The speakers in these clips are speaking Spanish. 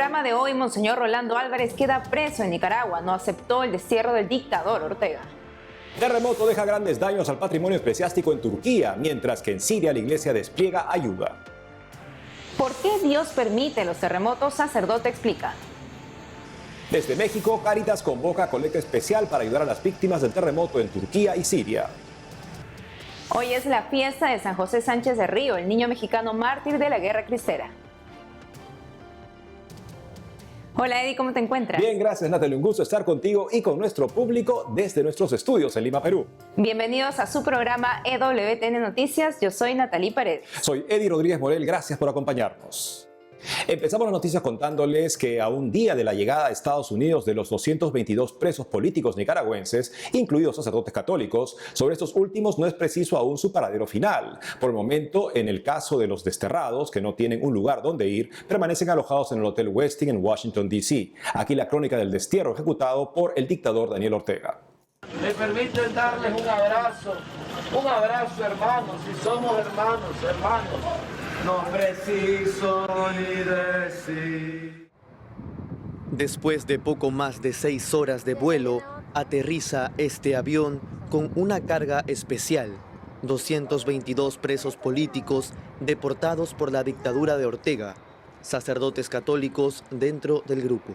programa de hoy, Monseñor Rolando Álvarez queda preso en Nicaragua. No aceptó el destierro del dictador Ortega. Terremoto deja grandes daños al patrimonio eclesiástico en Turquía, mientras que en Siria la iglesia despliega ayuda. ¿Por qué Dios permite los terremotos? Sacerdote explica. Desde México, Cáritas convoca colecta especial para ayudar a las víctimas del terremoto en Turquía y Siria. Hoy es la fiesta de San José Sánchez de Río, el niño mexicano mártir de la Guerra Cristera. Hola Eddie, ¿cómo te encuentras? Bien, gracias Natalie, un gusto estar contigo y con nuestro público desde nuestros estudios en Lima, Perú. Bienvenidos a su programa EWTN Noticias, yo soy Natalie Paredes. Soy Eddie Rodríguez Morel, gracias por acompañarnos. Empezamos las noticias contándoles que a un día de la llegada a Estados Unidos de los 222 presos políticos nicaragüenses, incluidos sacerdotes católicos, sobre estos últimos no es preciso aún su paradero final. Por el momento, en el caso de los desterrados, que no tienen un lugar donde ir, permanecen alojados en el Hotel Westin en Washington, D.C. Aquí la crónica del destierro ejecutado por el dictador Daniel Ortega. Me permiten darles un abrazo hermanos, si somos hermanos. No preciso ni decir. Después de poco más de 6 horas de vuelo, aterriza este avión con una carga especial. 222 presos políticos deportados por la dictadura de Ortega, sacerdotes católicos dentro del grupo.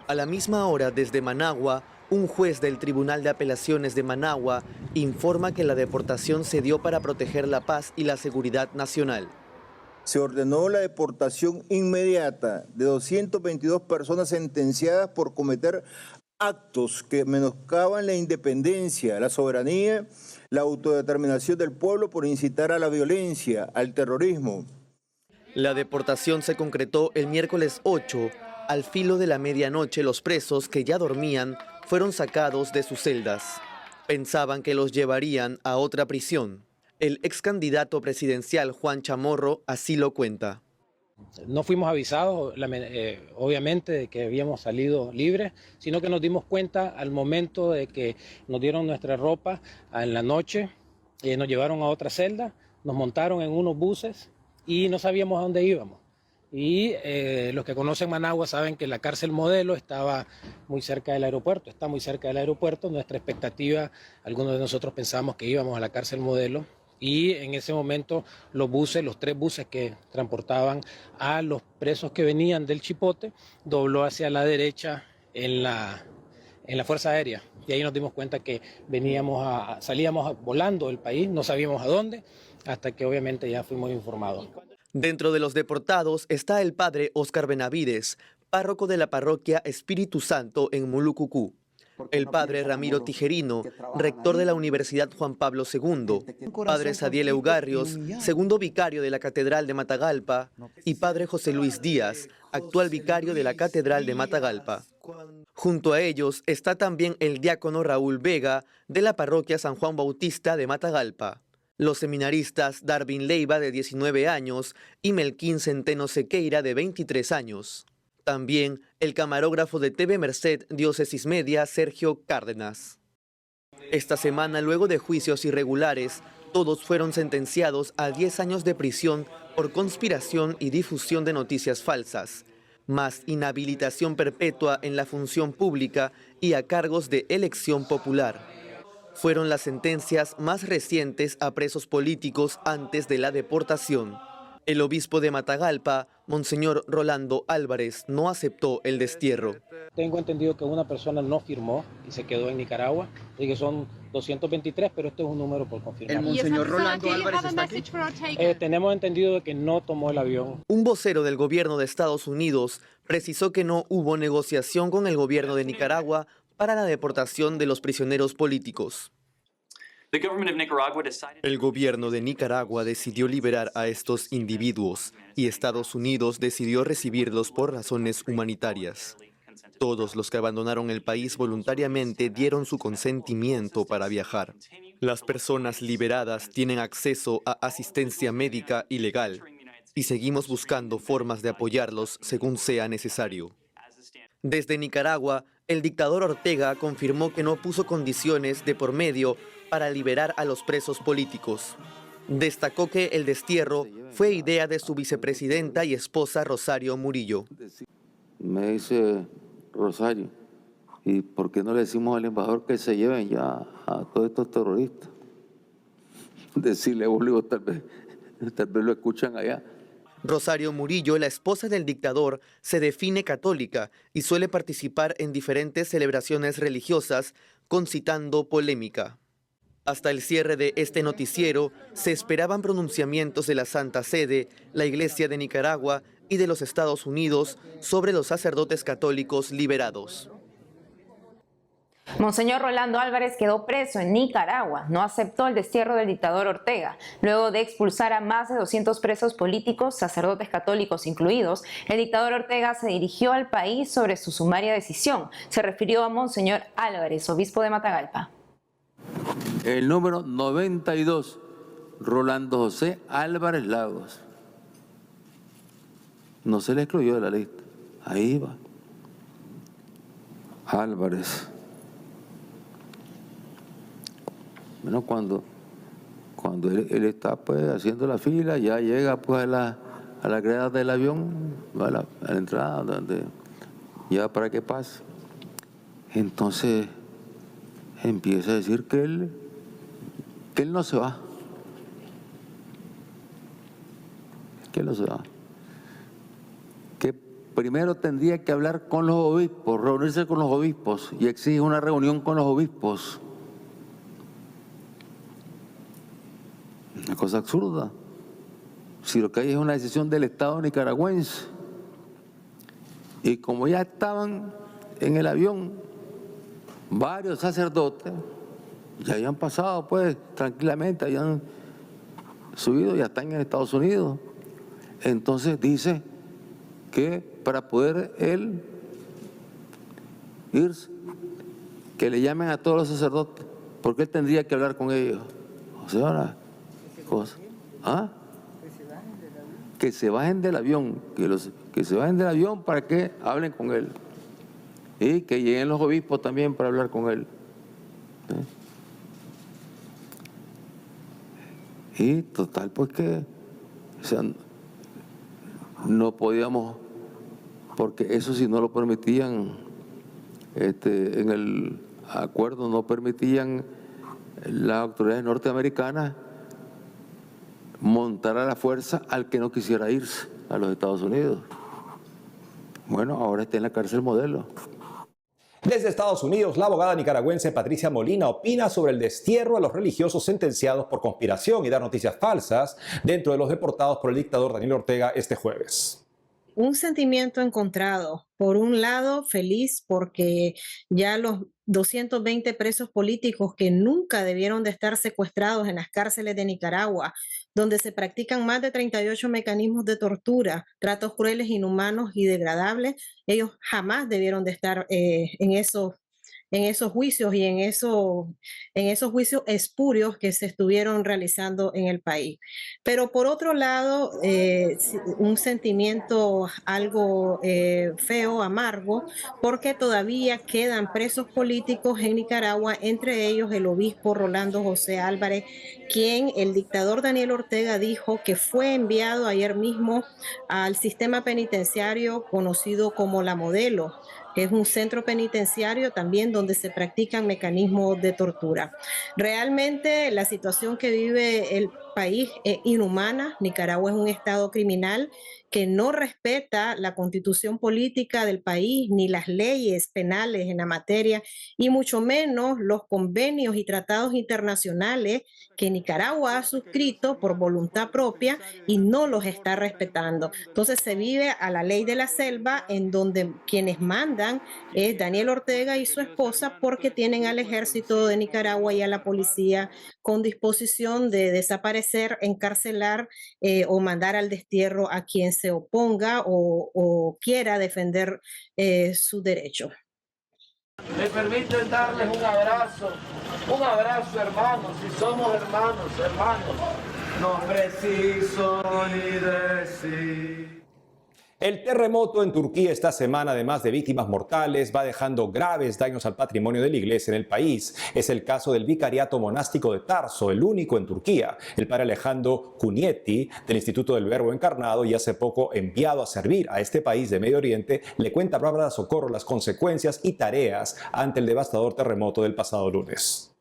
A la misma hora, desde Managua, un juez del Tribunal de Apelaciones de Managua informa que la deportación se dio para proteger la paz y la seguridad nacional. Se ordenó la deportación inmediata de 222 personas sentenciadas por cometer actos que menoscaban la independencia, la soberanía, la autodeterminación del pueblo, por incitar a la violencia, al terrorismo. La deportación se concretó el miércoles 8. Al filo de la medianoche, los presos que ya dormían fueron sacados de sus celdas. Pensaban que los llevarían a otra prisión. El ex candidato presidencial Juan Chamorro así lo cuenta. No fuimos avisados, obviamente, de que habíamos salido libres, sino que nos dimos cuenta al momento de que nos dieron nuestra ropa en la noche, nos llevaron a otra celda, nos montaron en unos buses y no sabíamos a dónde íbamos. Y los que conocen Managua saben que la cárcel Modelo estaba muy cerca del aeropuerto, está muy cerca del aeropuerto. Nuestra expectativa, algunos de nosotros pensamos que íbamos a la cárcel Modelo. Y en ese momento los 3 buses que transportaban a los presos que venían del Chipote, dobló hacia la derecha en la Fuerza Aérea. Y ahí nos dimos cuenta que salíamos volando del país, no sabíamos a dónde, hasta que obviamente ya fuimos informados. Dentro de los deportados está el padre Óscar Benavides, párroco de la parroquia Espíritu Santo en Mulucucú. El padre Ramiro Tijerino, rector de la Universidad Juan Pablo II, padre Sadiel Eugarrios, segundo vicario de la Catedral de Matagalpa, y padre José Luis Díaz, actual vicario de la Catedral de Matagalpa. Junto a ellos está también el diácono Raúl Vega, de la parroquia San Juan Bautista de Matagalpa. Los seminaristas Darwin Leiva, de 19 años, y Melquín Centeno Sequeira, de 23 años. También el camarógrafo de TV Merced Diócesis Media, Sergio Cárdenas. Esta semana, luego de juicios irregulares, todos fueron sentenciados a 10 años de prisión por conspiración y difusión de noticias falsas, más inhabilitación perpetua en la función pública y a cargos de elección popular. Fueron las sentencias más recientes a presos políticos antes de la deportación. El obispo de Matagalpa, Monseñor Rolando Álvarez, no aceptó el destierro. Tengo entendido que una persona no firmó y se quedó en Nicaragua, y que son 223, pero este es un número por confirmar. ¿El Monseñor Rolando Álvarez está aquí? Tenemos entendido que no tomó el avión. Un vocero del gobierno de Estados Unidos precisó que no hubo negociación con el gobierno de Nicaragua para la deportación de los prisioneros políticos. El gobierno de Nicaragua decidió liberar a estos individuos y Estados Unidos decidió recibirlos por razones humanitarias. Todos los que abandonaron el país voluntariamente dieron su consentimiento para viajar. Las personas liberadas tienen acceso a asistencia médica y legal y seguimos buscando formas de apoyarlos según sea necesario. Desde Nicaragua, el dictador Ortega confirmó que no puso condiciones de por medio para liberar a los presos políticos. Destacó que el destierro fue idea de su vicepresidenta y esposa Rosario Murillo. Me dice Rosario, ¿y por qué no le decimos al embajador que se lleven ya a todos estos terroristas? Decirle, Bolívar, tal vez lo escuchan allá. Rosario Murillo, la esposa del dictador, se define católica y suele participar en diferentes celebraciones religiosas, concitando polémica. Hasta el cierre de este noticiero, se esperaban pronunciamientos de la Santa Sede, la Iglesia de Nicaragua y de los Estados Unidos sobre los sacerdotes católicos liberados. Monseñor Rolando Álvarez quedó preso en Nicaragua. No aceptó el destierro del dictador Ortega. Luego de expulsar a más de 200 presos políticos, sacerdotes católicos incluidos, el dictador Ortega se dirigió al país sobre su sumaria decisión. Se refirió a Monseñor Álvarez, obispo de Matagalpa. El número 92, Rolando José Álvarez Lagos. No se le excluyó de la lista. Ahí va. Álvarez. Bueno, cuando él está pues haciendo la fila, ya llega pues a la grada del avión, a la entrada, donde ya para que pase. Entonces empieza a decir que él no se va. Que él no se va. Que primero tendría que hablar con los obispos, reunirse con los obispos, y exige una reunión con los obispos. Una cosa absurda. Si lo que hay es una decisión del Estado nicaragüense. Y como ya estaban en el avión varios sacerdotes, ya habían pasado pues tranquilamente, habían subido, ya están en Estados Unidos. Entonces dice que para poder él irse, que le llamen a todos los sacerdotes, porque él tendría que hablar con ellos. O sea, cosa. ¿Ah? Que se bajen del avión, que se bajen del avión para que hablen con él. Y que lleguen los obispos también para hablar con él. Y total, pues que, o sea, no podíamos, porque eso sí no lo permitían, en el acuerdo no permitían las autoridades norteamericanas montar a la fuerza al que no quisiera irse a los Estados Unidos. Bueno, ahora está en la cárcel Modelo. Desde Estados Unidos, la abogada nicaragüense Patricia Molina opina sobre el destierro a los religiosos sentenciados por conspiración y dar noticias falsas dentro de los deportados por el dictador Daniel Ortega este jueves. Un sentimiento encontrado. Por un lado, feliz porque ya los 220 presos políticos que nunca debieron de estar secuestrados en las cárceles de Nicaragua, donde se practican más de 38 mecanismos de tortura, tratos crueles, inhumanos y degradables, ellos jamás debieron de estar en esos juicios y en esos juicios espurios que se estuvieron realizando en el país. Pero por otro lado, un sentimiento algo feo, amargo, porque todavía quedan presos políticos en Nicaragua, entre ellos el obispo Rolando José Álvarez, quien el dictador Daniel Ortega dijo que fue enviado ayer mismo al sistema penitenciario conocido como La Modelo, que es un centro penitenciario también donde se practican mecanismos de tortura. Realmente la situación que vive el país es inhumana. Nicaragua es un estado criminal que no respeta la constitución política del país ni las leyes penales en la materia y mucho menos los convenios y tratados internacionales que Nicaragua ha suscrito por voluntad propia y no los está respetando. Entonces se vive a la ley de la selva, en donde quienes mandan es Daniel Ortega y su esposa, porque tienen al ejército de Nicaragua y a la policía con disposición de desaparecer, encarcelar o mandar al destierro a quien se oponga o quiera defender su derecho. Me permiten darles un abrazo hermanos, si somos hermanos, no preciso ni decir. El terremoto en Turquía esta semana, además de víctimas mortales, va dejando graves daños al patrimonio de la iglesia en el país. Es el caso del vicariato monástico de Tarso, el único en Turquía. El padre Alejandro Cunieti, del Instituto del Verbo Encarnado y hace poco enviado a servir a este país de Medio Oriente, le cuenta a Bárbara Socorro las consecuencias y tareas ante el devastador terremoto del pasado lunes.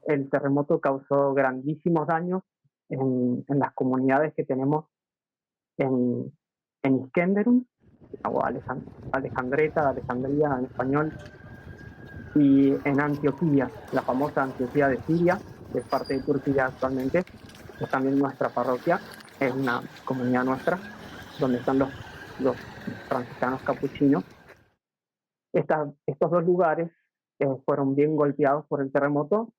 El terremoto causó grandísimos daños en las comunidades que tenemos en Iskenderun, o Alejandreta, Alejandría en español, y en Antioquía, la famosa Antioquía de Siria, que es parte de Turquía actualmente, es también nuestra parroquia, es una comunidad nuestra, donde están los franciscanos capuchinos. Estos dos lugares fueron bien golpeados por el terremoto,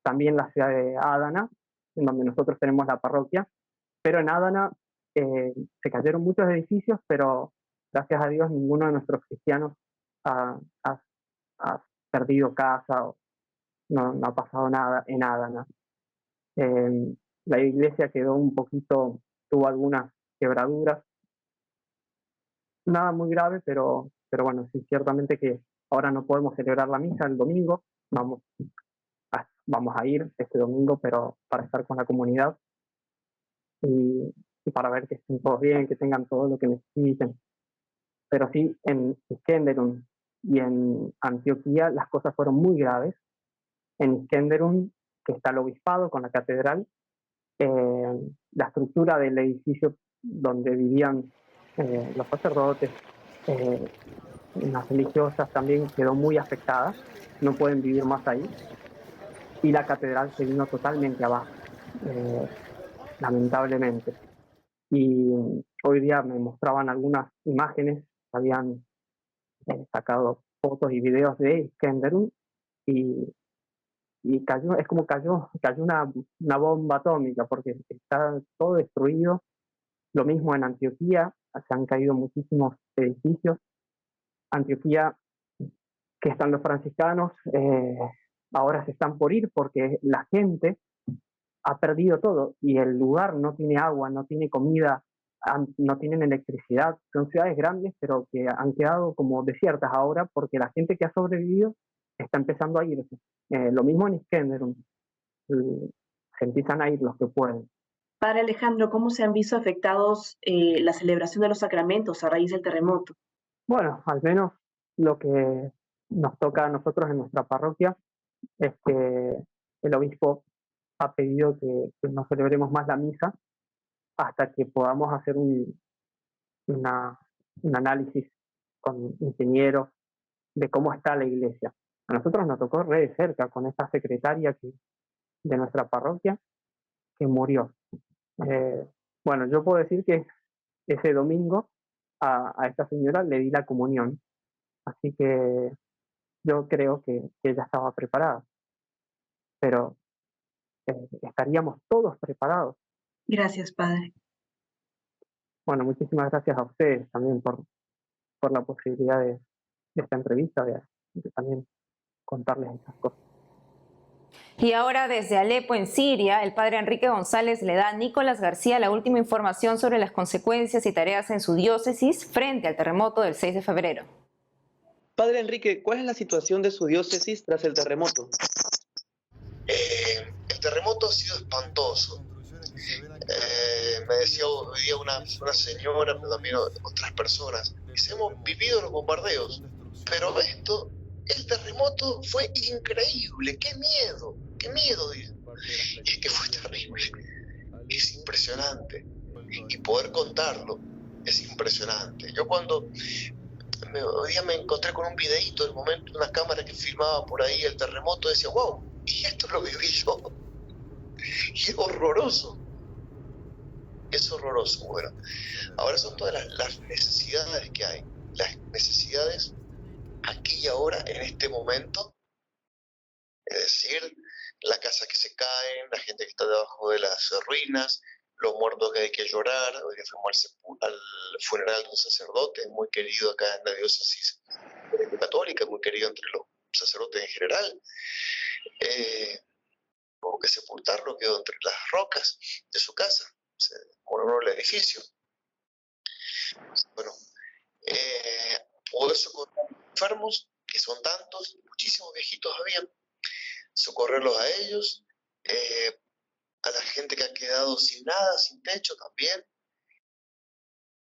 también la ciudad de Adana, en donde nosotros tenemos la parroquia, pero en Adana se cayeron muchos edificios, pero gracias a Dios ninguno de nuestros cristianos ha perdido casa o no ha pasado nada en Adana. La iglesia quedó un poquito, tuvo algunas quebraduras, nada muy grave, pero bueno, sí, ciertamente que ahora no podemos celebrar la misa el domingo, vamos a ir este domingo, pero para estar con la comunidad y para ver que estén todos bien, que tengan todo lo que necesiten. Pero sí, en Iskenderun y en Antioquía las cosas fueron muy graves. En Iskenderun, que está el obispado con la catedral, la estructura del edificio donde vivían los sacerdotes, las religiosas también quedó muy afectada, no pueden vivir más ahí, y la catedral se vino totalmente abajo, lamentablemente. Y hoy día me mostraban algunas imágenes, habían sacado fotos y videos de Iskenderun y cayó, es como cayó una bomba atómica, porque está todo destruido. Lo mismo en Antioquía, se han caído muchísimos edificios. Antioquía, que están los franciscanos, ahora se están por ir porque la gente ha perdido todo y el lugar no tiene agua, no tiene comida, no tienen electricidad. Son ciudades grandes, pero que han quedado como desiertas ahora porque la gente que ha sobrevivido está empezando a irse. Lo mismo en Iskenderun, se empiezan a ir los que pueden. Padre Alejandro, ¿cómo se han visto afectados la celebración de los sacramentos a raíz del terremoto? Bueno, al menos lo que nos toca a nosotros en nuestra parroquia es que el obispo ha pedido que no celebremos más la misa hasta que podamos hacer un análisis con ingenieros de cómo está la iglesia. A nosotros nos tocó re de cerca con esta secretaria de nuestra parroquia que murió. Bueno, yo puedo decir que ese domingo a esta señora le di la comunión, así que yo creo que ella estaba preparada, pero estaríamos todos preparados. Gracias, Padre. Bueno, muchísimas gracias a ustedes también por la posibilidad de esta entrevista, de también contarles estas cosas. Y ahora desde Alepo, en Siria, el padre Enrique González le da a Nicolás García la última información sobre las consecuencias y tareas en su diócesis frente al terremoto del 6 de febrero. Padre Enrique, ¿cuál es la situación de su diócesis tras el terremoto? El terremoto ha sido espantoso. Me decía hoy día una señora, pero también otras personas, dice, hemos vivido los bombardeos, pero el terremoto fue increíble, qué miedo, dice. Y es que fue terrible, es impresionante, y poder contarlo es impresionante. Yo cuando hoy día me encontré con un videíto del momento, una cámara que filmaba por ahí el terremoto, decía, wow, y esto lo viví yo, y es horroroso. Bueno, ahora son todas las necesidades que hay, las necesidades aquí y ahora, en este momento, es decir, la casa que se caen, la gente que está debajo de las ruinas, los muertos que hay que llorar. Hoy fuimos al funeral de un sacerdote muy querido acá en la diócesis católica, muy querido entre los sacerdotes en general. Hubo que sepultarlo, quedó entre las rocas de su casa, se moró el edificio. Bueno, poder socorrer a los enfermos, que son tantos, muchísimos viejitos habían, socorrerlos a ellos, a la gente que ha quedado sin nada, sin techo también.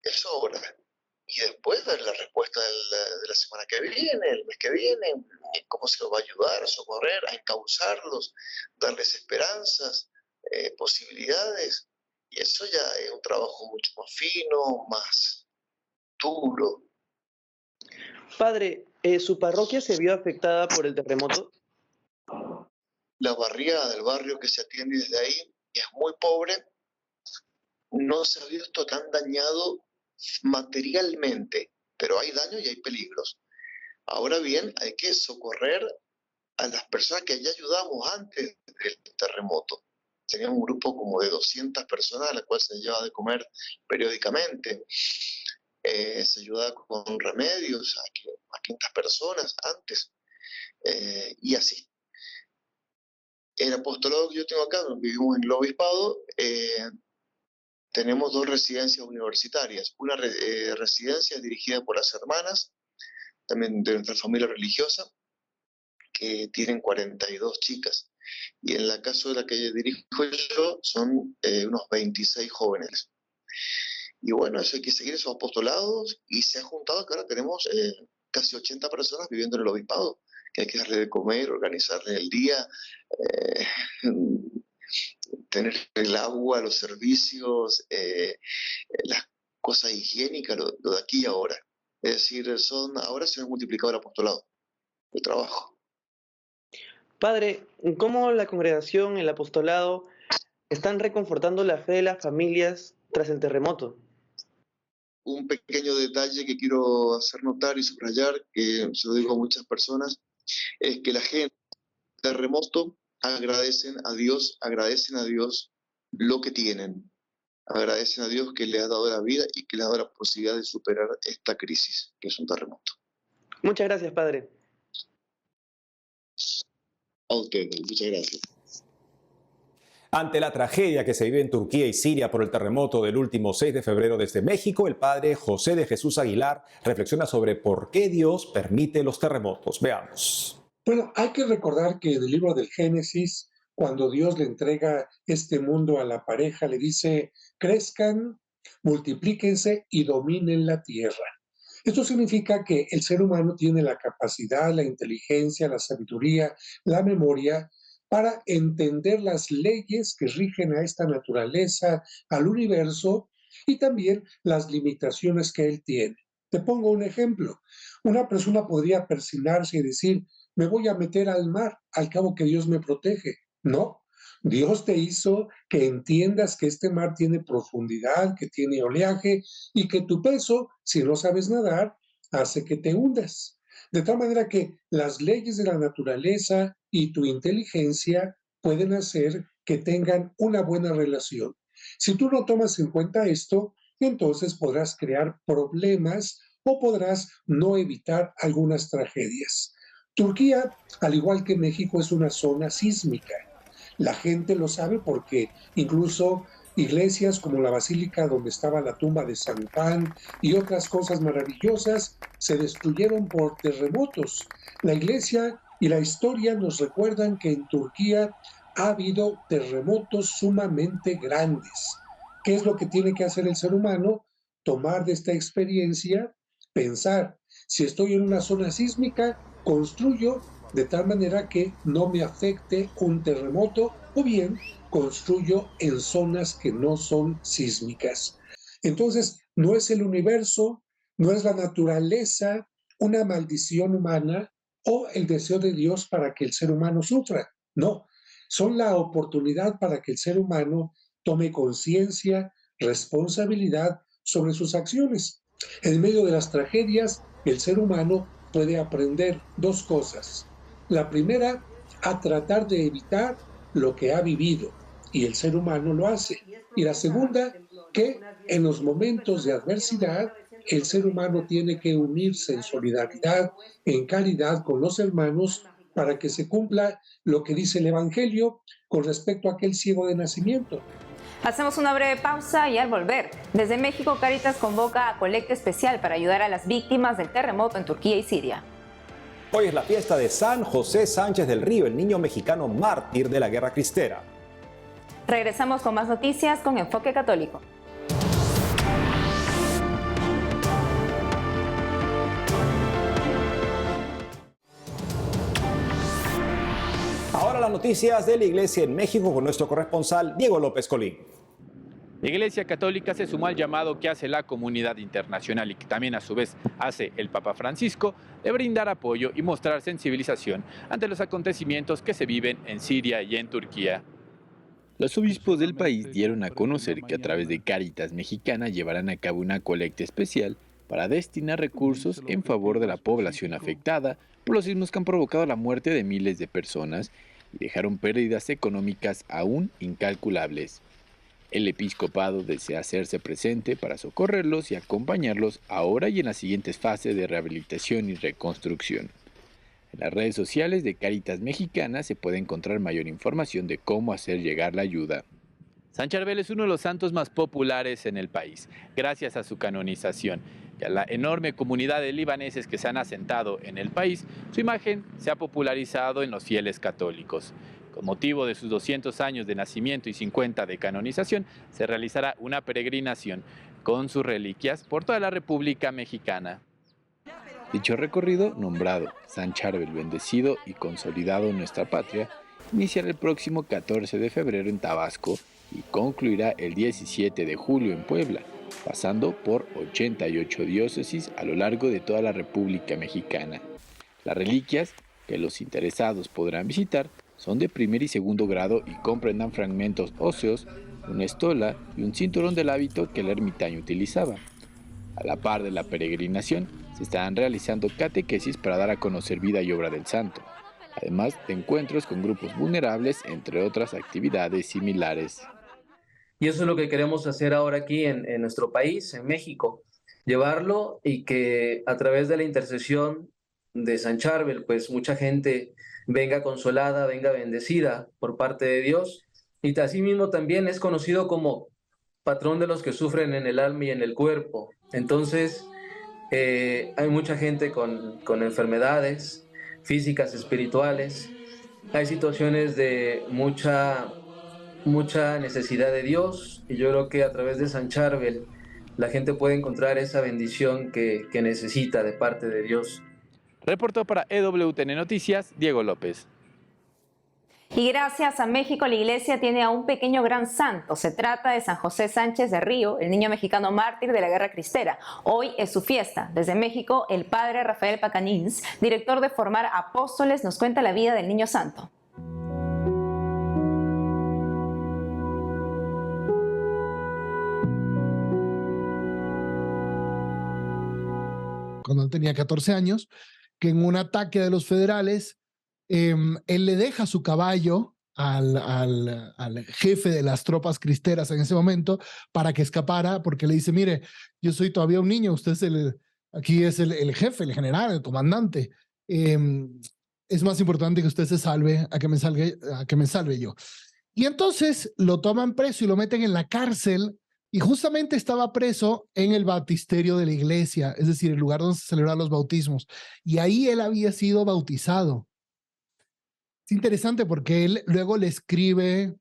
Eso ahora. Y después ver la respuesta de la semana que viene, el mes que viene, cómo se los va a ayudar, a socorrer, a encauzarlos, darles esperanzas, posibilidades. Y eso ya es un trabajo mucho más fino, más duro. Padre, ¿su parroquia se vio afectada por el terremoto? La barriada del barrio que se atiende desde ahí es muy pobre, no se ha visto tan dañado materialmente, pero hay daño y hay peligros. Ahora bien, hay que socorrer a las personas que ya ayudamos antes del terremoto. Teníamos un grupo como de 200 personas a las cuales se lleva de comer periódicamente. Se ayudaba con remedios a 500 personas antes, y así. El apostolado que yo tengo acá, vivimos en el obispado, tenemos 2 residencias universitarias. Una residencia dirigida por las hermanas, también de nuestra familia religiosa, que tienen 42 chicas. Y en la casa de la que dirijo yo son unos 26 jóvenes. Y bueno, eso hay que seguir esos apostolados, y se ha juntado que ahora tenemos casi 80 personas viviendo en el obispado, que hay que darle de comer, organizarle el día, tener el agua, los servicios, las cosas higiénicas, lo de aquí y ahora. Es decir, ahora se ha multiplicado el apostolado, el trabajo. Padre, ¿cómo la congregación, el apostolado, están reconfortando la fe de las familias tras el terremoto? Un pequeño detalle que quiero hacer notar y subrayar, que se lo digo a muchas personas, es que la gente del terremoto agradecen a Dios lo que tienen. Agradecen a Dios que le ha dado la vida y que le ha dado la posibilidad de superar esta crisis, que es un terremoto. Muchas gracias, Padre. A ustedes, muchas gracias. Ante la tragedia que se vive en Turquía y Siria por el terremoto del último 6 de febrero desde México, el padre José de Jesús Aguilar reflexiona sobre por qué Dios permite los terremotos. Veamos. Bueno, hay que recordar que en el libro del Génesis, cuando Dios le entrega este mundo a la pareja, le dice, crezcan, multiplíquense y dominen la tierra. Esto significa que el ser humano tiene la capacidad, la inteligencia, la sabiduría, la memoria para entender las leyes que rigen a esta naturaleza, al universo, y también las limitaciones que él tiene. Te pongo un ejemplo. Una persona podría persignarse y decir, me voy a meter al mar, al cabo que Dios me protege. No, Dios te hizo que entiendas que este mar tiene profundidad, que tiene oleaje y que tu peso, si no sabes nadar, hace que te hundas. De tal manera que las leyes de la naturaleza y tu inteligencia pueden hacer que tengan una buena relación. Si tú no tomas en cuenta esto, entonces podrás crear problemas o podrás no evitar algunas tragedias. Turquía, al igual que México, es una zona sísmica. La gente lo sabe porque incluso iglesias como la basílica donde estaba la tumba de San Juan y otras cosas maravillosas se destruyeron por terremotos. La iglesia y la historia nos recuerdan que en Turquía ha habido terremotos sumamente grandes. ¿Qué es lo que tiene que hacer el ser humano? Tomar de esta experiencia, pensar, si estoy en una zona sísmica, construyo de tal manera que no me afecte un terremoto, o bien construyo en zonas que no son sísmicas. Entonces, no es el universo, no es la naturaleza, una maldición humana o el deseo de Dios para que el ser humano sufra. No, son la oportunidad para que el ser humano tome conciencia, responsabilidad sobre sus acciones. En medio de las tragedias, el ser humano puede aprender 2 cosas. La primera, a tratar de evitar lo que ha vivido, y el ser humano lo hace. Y la segunda, que en los momentos de adversidad, el ser humano tiene que unirse en solidaridad, en caridad con los hermanos, para que se cumpla lo que dice el Evangelio con respecto a aquel ciego de nacimiento. Hacemos una breve pausa y al volver, desde México Cáritas convoca a colecta especial para ayudar a las víctimas del terremoto en Turquía y Siria. Hoy es la fiesta de San José Sánchez del Río, el niño mexicano mártir de la Guerra Cristera. Regresamos con más noticias con Enfoque Católico. Ahora las noticias de la Iglesia en México con nuestro corresponsal Diego López Colín. La Iglesia Católica se sumó al llamado que hace la comunidad internacional y que también a su vez hace el Papa Francisco de brindar apoyo y mostrar sensibilización ante los acontecimientos que se viven en Siria y en Turquía. Los obispos del país dieron a conocer que a través de Cáritas Mexicana llevarán a cabo una colecta especial para destinar recursos en favor de la población afectada por los sismos que han provocado la muerte de miles de personas y dejaron pérdidas económicas aún incalculables. El episcopado desea hacerse presente para socorrerlos y acompañarlos ahora y en las siguientes fases de rehabilitación y reconstrucción. En las redes sociales de Cáritas Mexicana se puede encontrar mayor información de cómo hacer llegar la ayuda. San Charbel es uno de los santos más populares en el país, gracias a su canonización y a la enorme comunidad de libaneses que se han asentado en el país. Su imagen se ha popularizado en los fieles católicos. Con motivo de sus 200 años de nacimiento y 50 de canonización, se realizará una peregrinación con sus reliquias por toda la República Mexicana. Dicho recorrido, nombrado San Charbel bendecido y consolidado en nuestra patria, iniciará el próximo 14 de febrero en Tabasco y concluirá el 17 de julio en Puebla, pasando por 88 diócesis a lo largo de toda la República Mexicana. Las reliquias que los interesados podrán visitar son de primer y segundo grado y comprendan fragmentos óseos, una estola y un cinturón del hábito que el ermitaño utilizaba. A la par de la peregrinación, se estarán realizando catequesis para dar a conocer vida y obra del santo, además de encuentros con grupos vulnerables, entre otras actividades similares. Y eso es lo que queremos hacer ahora aquí en nuestro país, en México, llevarlo y que a través de la intercesión de San Charbel, pues mucha gente venga consolada, venga bendecida por parte de Dios, y asimismo también es conocido como patrón de los que sufren en el alma y en el cuerpo. Entonces, hay mucha gente con enfermedades físicas, espirituales, hay situaciones de mucha necesidad de Dios, y yo creo que a través de San Charbel la gente puede encontrar esa bendición que necesita de parte de Dios. Reportó para EWTN Noticias, Diego López. Y gracias a México, la Iglesia tiene a un pequeño gran santo. Se trata de San José Sánchez del Río, el niño mexicano mártir de la Guerra Cristera. Hoy es su fiesta. Desde México, el padre Rafael Pacanins, director de Formar Apóstoles, nos cuenta la vida del niño santo. Cuando él tenía 14 años, que en un ataque de los federales, él le deja su caballo al jefe de las tropas cristeras en ese momento para que escapara, porque le dice, mire, yo soy todavía un niño, usted es aquí es el jefe, el general, el comandante. Es más importante que usted se salve a que me salve yo. Y entonces lo toman preso y lo meten en la cárcel, y justamente estaba preso en el baptisterio de la iglesia, es decir, el lugar donde se celebran los bautismos. Y ahí él había sido bautizado. Es interesante porque él luego le escribe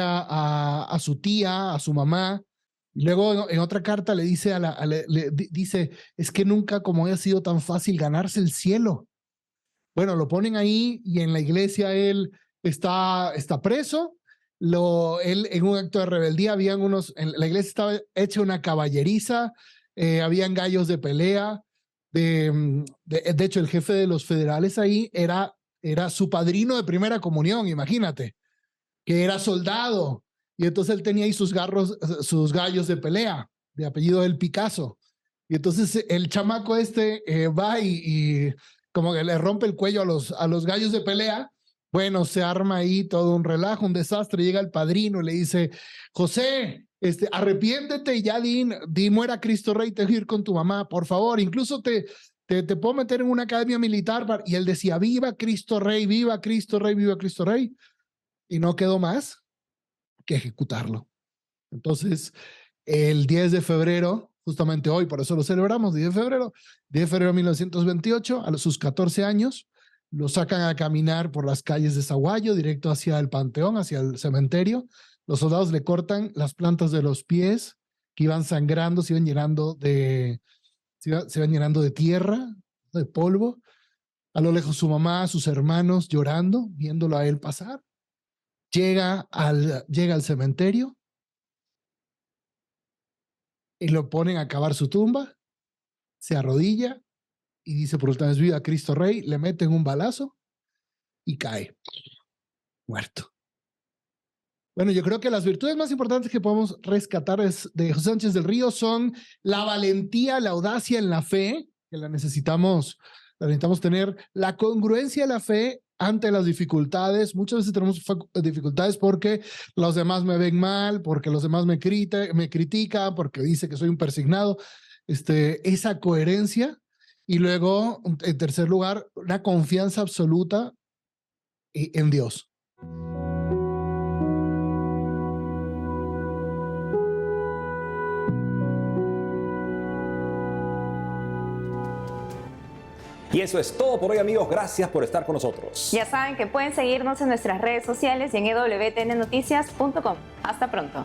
a su tía, a su mamá, y luego en otra carta le dice, dice, es que nunca como haya sido tan fácil ganarse el cielo. Bueno, lo ponen ahí y en la iglesia él está preso. Él en un acto de rebeldía, en la iglesia estaba hecha una caballeriza, habían gallos de pelea. De hecho, el jefe de los federales ahí era su padrino de primera comunión, imagínate, que era soldado, y entonces él tenía ahí sus gallos de pelea, de apellido El Picasso, y entonces el chamaco va y como que le rompe el cuello a los gallos de pelea. Bueno, se arma ahí todo un relajo, un desastre, llega el padrino y le dice, José, arrepiéntete y ya di muera Cristo Rey, te voy a ir con tu mamá, por favor, incluso te puedo meter en una academia militar. Y él decía, viva Cristo Rey, viva Cristo Rey, viva Cristo Rey. Y no quedó más. que ejecutarlo. Entonces, el 10 de febrero, justamente hoy, por eso lo celebramos, 10 de febrero de 1928, a sus 14 años, lo sacan a caminar por las calles de Sahuayo, directo hacia el panteón, hacia el cementerio. Los soldados le cortan las plantas de los pies, que iban sangrando, se iban llenando de tierra, de polvo. A lo lejos su mamá, sus hermanos llorando, viéndolo a él pasar. Llega al cementerio y lo ponen a cavar su tumba, se arrodilla y dice por última vez viva Cristo Rey, le meten un balazo y cae muerto. Bueno, yo creo que las virtudes más importantes que podemos rescatar de José Sánchez del Río son la valentía, la audacia en la fe, que la necesitamos tener, la congruencia de la fe ante las dificultades. Muchas veces tenemos dificultades porque los demás me ven mal, porque los demás me critican, porque dice que soy un persignado. Esa coherencia. Y luego, en tercer lugar, una confianza absoluta en Dios. Y eso es todo por hoy, amigos. Gracias por estar con nosotros. Ya saben que pueden seguirnos en nuestras redes sociales y en ewtnnoticias.com. Hasta pronto.